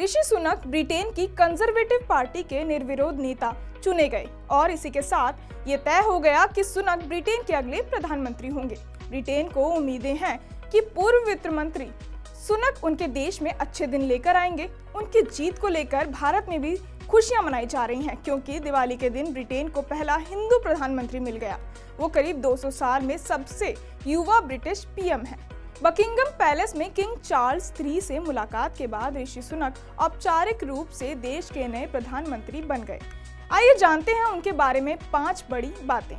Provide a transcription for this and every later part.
Rishi Sunak Britain की conservative party के निर्विरोध नेता चुने गए और इसी के साथ ये तय हो गया कि सुनक ब्रिटेन के अगले प्रधानमंत्री होंगे। ब्रिटेन को उम्मीदें हैं कि पूर्व वित्त मंत्री सुनक उनके देश में अच्छे दिन लेकर आएंगे। उनकी जीत को लेकर भारत में भी खुशियां मनाई जा रही हैं, क्योंकि दिवाली के दिन ब्रिटेन को पहला हिंदू प्रधानमंत्री मिल गया। वो करीब 200 साल में सबसे युवा ब्रिटिश पीएम है। बकिंगम पैलेस में किंग चार्ल्स III से मुलाकात के बाद ऋषि सुनक औपचारिक रूप से देश के नए प्रधानमंत्री बन गए। आइए जानते हैं उनके बारे में 5 बड़ी बातें।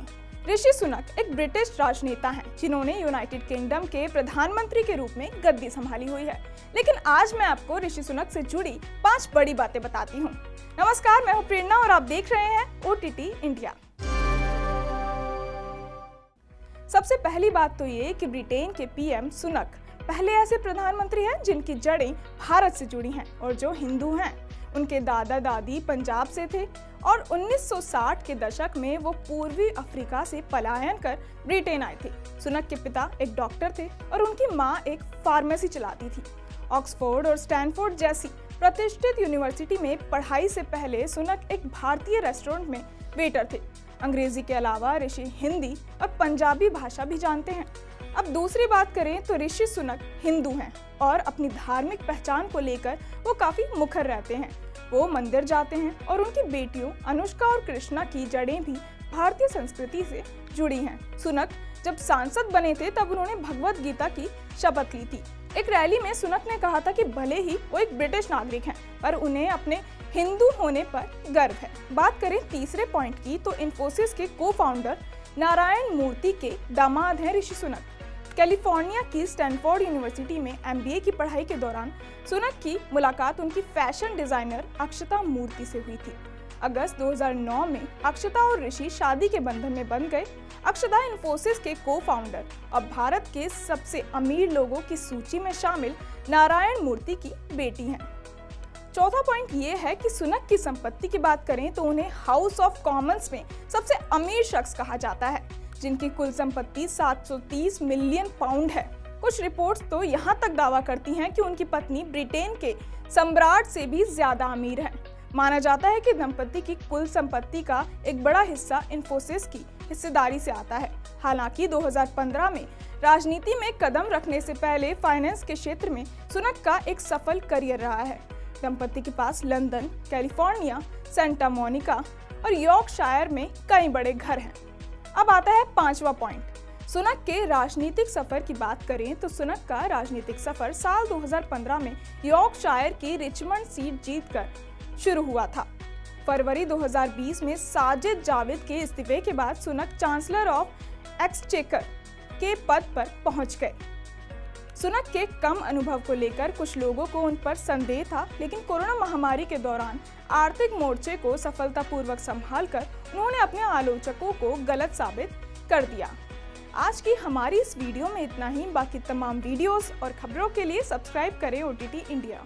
ऋषि सुनक एक ब्रिटिश राजनेता हैं, जिन्होंने यूनाइटेड किंगडम के प्रधानमंत्री के रूप में गद्दी संभाली हुई है। लेकिन आज मैं आपको ऋषि सुनक से जुड़ी 5 बड़ी बातें बताती हूँ। नमस्कार, मैं हूँ प्रेरणा और आप देख रहे हैं OTT इंडिया। सबसे पहली बात तो ये कि ब्रिटेन के पीएम सुनक पहले ऐसे प्रधानमंत्री हैं जिनकी जड़ें भारत से जुड़ी हैं और जो हिंदू हैं। उनके दादा दादी पंजाब से थे और 1960 के दशक में वो पूर्वी अफ्रीका से पलायन कर ब्रिटेन आए थे। सुनक के पिता एक डॉक्टर थे और उनकी माँ एक फार्मेसी चलाती थी। ऑक्सफोर्ड और स्टैनफोर्ड जैसी प्रतिष्ठित यूनिवर्सिटी में पढ़ाई से पहले सुनक एक भारतीय रेस्टोरेंट में वेटर थे। अंग्रेजी के अलावा ऋषि हिंदी और पंजाबी भाषा भी जानते हैं। अब दूसरी बात करें तो ऋषि सुनक हिंदू हैं और अपनी धार्मिक पहचान को लेकर वो काफी मुखर रहते हैं। वो मंदिर जाते हैं और उनकी बेटियों अनुष्का और कृष्णा की जड़ें भी भारतीय संस्कृति से जुड़ी हैं। सुनक जब सांसद बने थे तब उन्होंने भगवत गीता की शपथ ली थी। एक रैली में सुनक ने कहा था कि भले ही वो एक ब्रिटिश नागरिक हैं, पर उन्हें अपने हिंदू होने पर गर्व है। बात करें तीसरे पॉइंट की तो इन्फोसिस के को-फाउंडर नारायण मूर्ति के दामाद हैं ऋषि सुनक। कैलिफोर्निया की स्टैनफोर्ड यूनिवर्सिटी में MBA की पढ़ाई के दौरान सुनक की मुलाकात उनकी फैशन डिजाइनर अक्षता मूर्ति से हुई थी। अगस्त 2009 में अक्षता और ऋषि शादी के बंधन में बंध गए। अक्षता इन्फोसिस के को-फाउंडर और भारत के सबसे अमीर लोगों की सूची में शामिल नारायण मूर्ति की बेटी हैं। चौथा पॉइंट ये है कि सुनक की संपत्ति की बात करें तो उन्हें हाउस ऑफ कॉमन्स में सबसे अमीर शख्स कहा जाता है, जिनकी कुल संपत्ति 730 मिलियन पाउंड है। कुछ रिपोर्ट्स तो यहाँ तक दावा करती हैं कि उनकी पत्नी ब्रिटेन के सम्राट से भी ज्यादा अमीर है। माना जाता है कि दंपति की कुल संपत्ति का एक बड़ा हिस्सा इन्फोसिस की हिस्सेदारी से आता है। हालांकि 2015 में राजनीति में कदम रखने से पहले फाइनेंस के क्षेत्र में सुनक का एक सफल करियर रहा है। दंपति के पास लंदन, कैलिफोर्निया, सेंटा मोनिका और यॉर्कशायर में कई बड़े घर हैं। अब आता है 5वां पॉइंट। सुनक के राजनीतिक सफर की बात करें तो सुनक का राजनीतिक सफर साल 2015 में यॉर्कशायर की रिचमंड सीट जीतकर शुरू हुआ था। फरवरी 2020 में साजिद जाविद के इस्तीफे के बाद सुनक चांसलर ऑफ एक्सचेकर के पद पर पहुंच गए। सुनक के कम अनुभव को लेकर कुछ लोगों को उन पर संदेह था, लेकिन कोरोना महामारी के दौरान आर्थिक मोर्चे को सफलतापूर्वक संभालकर उन्होंने अपने आलोचकों को गलत साबित कर दिया। आज की हमारी इस वीडियो में इतना ही। बाकी तमाम वीडियोस और खबरों के लिए सब्सक्राइब करें OTT इंडिया।